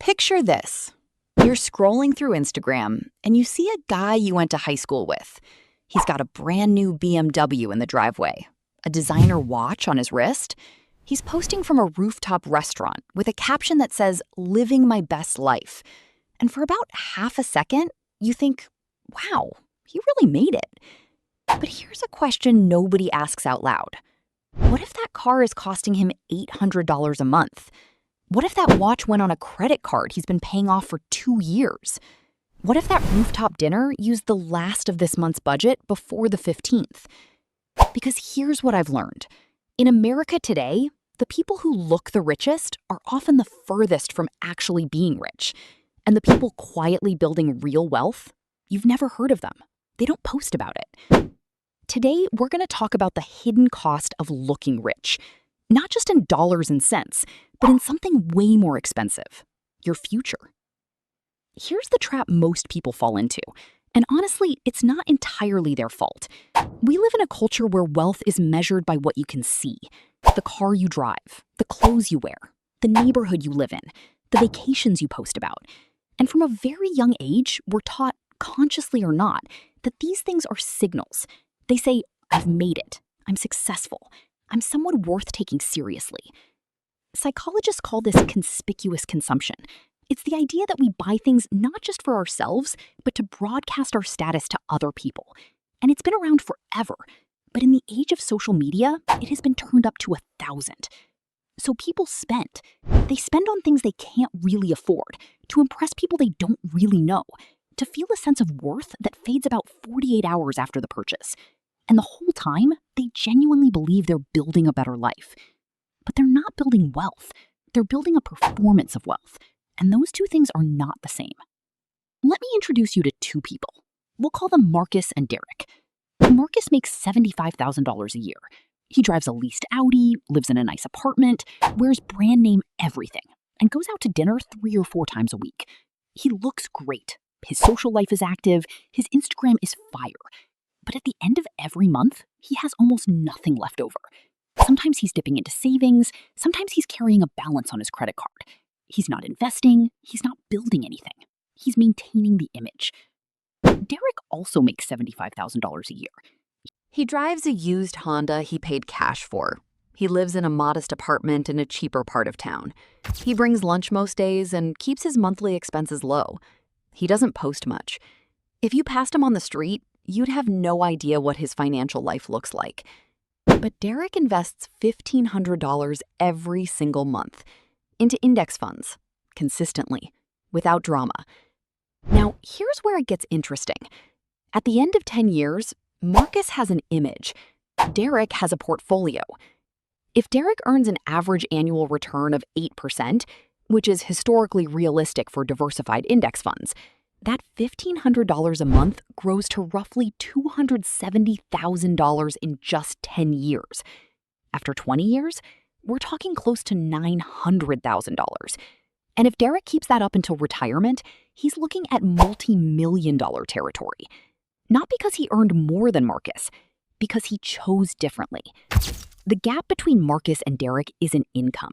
Picture this. You're scrolling through Instagram and you see a guy you went to high school with. He's got a brand new BMW in the driveway, a designer watch on his wrist. He's posting from a rooftop restaurant with a caption that says, "Living my best life." And for about half a second, you think, wow, he really made it. But here's a question nobody asks out loud. What if that car is costing him $800 a month? What if that watch went on a credit card he's been paying off for 2 years? What if that rooftop dinner used the last of this month's budget before the 15th? Because here's what I've learned. In America today, the people who look the richest are often the furthest from actually being rich. And the people quietly building real wealth, you've never heard of them. They don't post about it. Today, we're going to talk about the hidden cost of looking rich. Not just in dollars and cents, but in something way more expensive, your future. Here's the trap most people fall into. And honestly, it's not entirely their fault. We live in a culture where wealth is measured by what you can see. The car you drive, the clothes you wear, the neighborhood you live in, the vacations you post about. And from a very young age, we're taught, consciously or not, that these things are signals. They say, I've made it, I'm successful, I'm someone worth taking seriously. Psychologists call this conspicuous consumption. It's the idea that we buy things not just for ourselves, but to broadcast our status to other people. And it's been around forever. But in the age of social media, it has been turned up to 1,000. So people spend. They spend on things they can't really afford, to impress people they don't really know, to feel a sense of worth that fades about 48 hours after the purchase. And the whole time, they genuinely believe they're building a better life. But they're not building wealth. They're building a performance of wealth. And those two things are not the same. Let me introduce you to two people. We'll call them Marcus and Derek. Marcus makes $75,000 a year. He drives a leased Audi, lives in a nice apartment, wears brand name everything, and goes out to dinner 3 or 4 times a week. He looks great. His social life is active. His Instagram is fire. But at the end of every month, he has almost nothing left over. Sometimes he's dipping into savings. Sometimes he's carrying a balance on his credit card. He's not investing. He's not building anything. He's maintaining the image. Derek also makes $75,000 a year. He drives a used Honda he paid cash for. He lives in a modest apartment in a cheaper part of town. He brings lunch most days and keeps his monthly expenses low. He doesn't post much. If you passed him on the street, you'd have no idea what his financial life looks like. But Derek invests $1,500 every single month into index funds, consistently, without drama. Now, here's where it gets interesting. At the end of 10 years, Marcus has an image. Derek has a portfolio. If Derek earns an average annual return of 8%, which is historically realistic for diversified index funds, that $1,500 a month grows to roughly $270,000 in just 10 years. After 20 years, we're talking close to $900,000. And if Derek keeps that up until retirement, he's looking at multi-million-dollar territory. Not because he earned more than Marcus, because he chose differently. The gap between Marcus and Derek isn't income.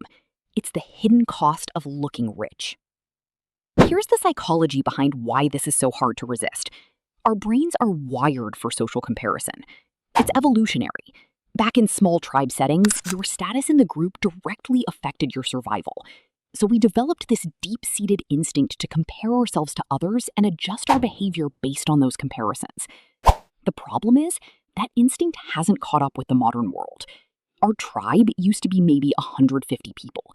It's the hidden cost of looking rich. Here's the psychology behind why this is so hard to resist. Our brains are wired for social comparison. It's evolutionary. Back in small tribe settings, your status in the group directly affected your survival. So we developed this deep-seated instinct to compare ourselves to others and adjust our behavior based on those comparisons. The problem is, that instinct hasn't caught up with the modern world. Our tribe used to be maybe 150 people.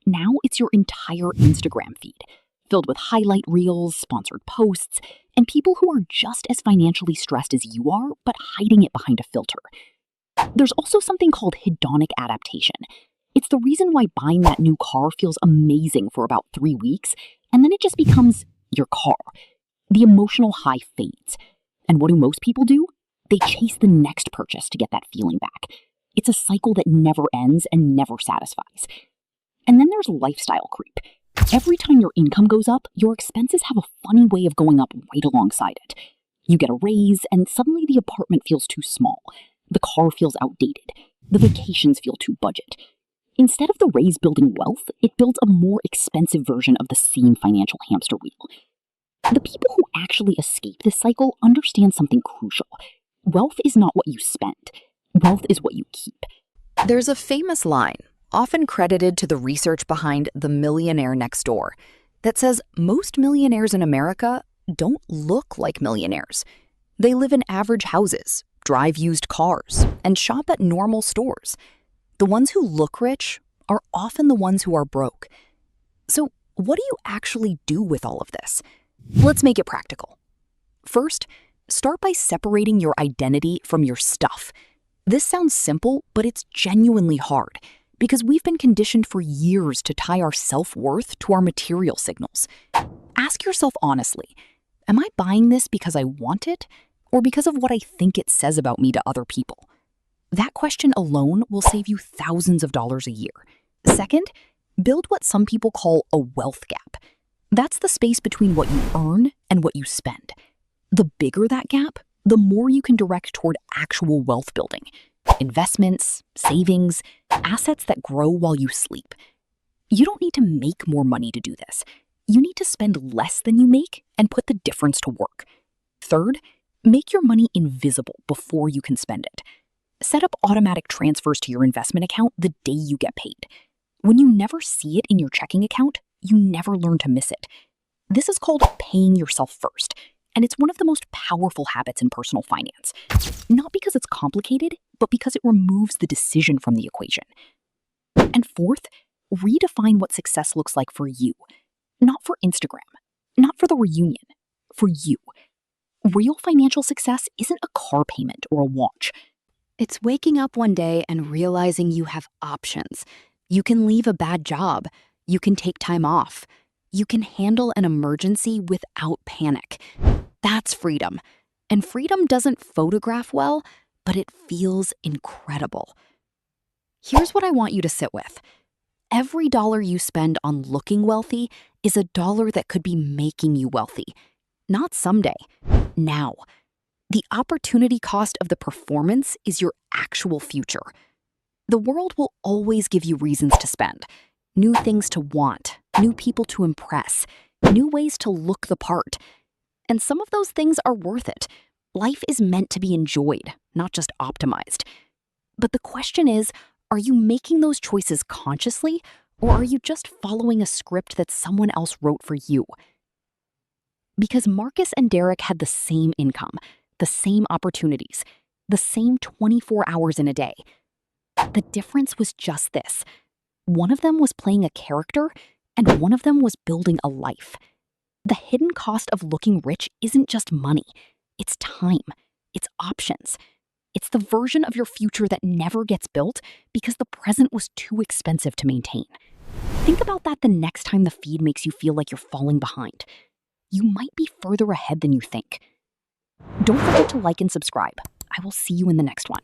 Now it's your entire Instagram feed, filled with highlight reels, sponsored posts, and people who are just as financially stressed as you are, but hiding it behind a filter. There's also something called hedonic adaptation. It's the reason why buying that new car feels amazing for about 3 weeks, and then it just becomes your car. The emotional high fades. And what do most people do? They chase the next purchase to get that feeling back. It's a cycle that never ends and never satisfies. And then there's lifestyle creep. Every time your income goes up, your expenses have a funny way of going up right alongside it. You get a raise, and suddenly the apartment feels too small. The car feels outdated. The vacations feel too budget. Instead of the raise building wealth, it builds a more expensive version of the same financial hamster wheel. The people who actually escape this cycle understand something crucial. Wealth is not what you spend. Wealth is what you keep. There's a famous line, often credited to the research behind The Millionaire Next Door, that says most millionaires in America don't look like millionaires. They live in average houses, drive used cars, and shop at normal stores. The ones who look rich are often the ones who are broke. So, what do you actually do with all of this? Let's make it practical. First, start by separating your identity from your stuff. This sounds simple, but it's genuinely hard because we've been conditioned for years to tie our self-worth to our material signals. Ask yourself honestly, am I buying this because I want it or because of what I think it says about me to other people? That question alone will save you thousands of dollars a year. Second, build what some people call a wealth gap. That's the space between what you earn and what you spend. The bigger that gap, the more you can direct toward actual wealth building. Investments, savings, assets that grow while you sleep. You don't need to make more money to do this. You need to spend less than you make and put the difference to work. Third, make your money invisible before you can spend it. Set up automatic transfers to your investment account the day you get paid. When you never see it in your checking account, you never learn to miss it. This is called paying yourself first, and it's one of the most powerful habits in personal finance. Not because it's complicated, but because it removes the decision from the equation. And fourth, redefine what success looks like for you. Not for Instagram, not for the reunion, for you. Real financial success isn't a car payment or a watch. It's waking up one day and realizing you have options. You can leave a bad job. You can take time off. You can handle an emergency without panic. That's freedom. And freedom doesn't photograph well, but it feels incredible. Here's what I want you to sit with. Every dollar you spend on looking wealthy is a dollar that could be making you wealthy. Not someday, now. The opportunity cost of the performance is your actual future. The world will always give you reasons to spend. New things to want, new people to impress, new ways to look the part. And some of those things are worth it. Life is meant to be enjoyed, not just optimized. But the question is, are you making those choices consciously, or are you just following a script that someone else wrote for you? Because Marcus and Derek had the same income, the same opportunities, the same 24 hours in a day. The difference was just this. One of them was playing a character, and one of them was building a life. The hidden cost of looking rich isn't just money. It's time. It's options. It's the version of your future that never gets built because the present was too expensive to maintain. Think about that the next time the feed makes you feel like you're falling behind. You might be further ahead than you think. Don't forget to like and subscribe. I will see you in the next one.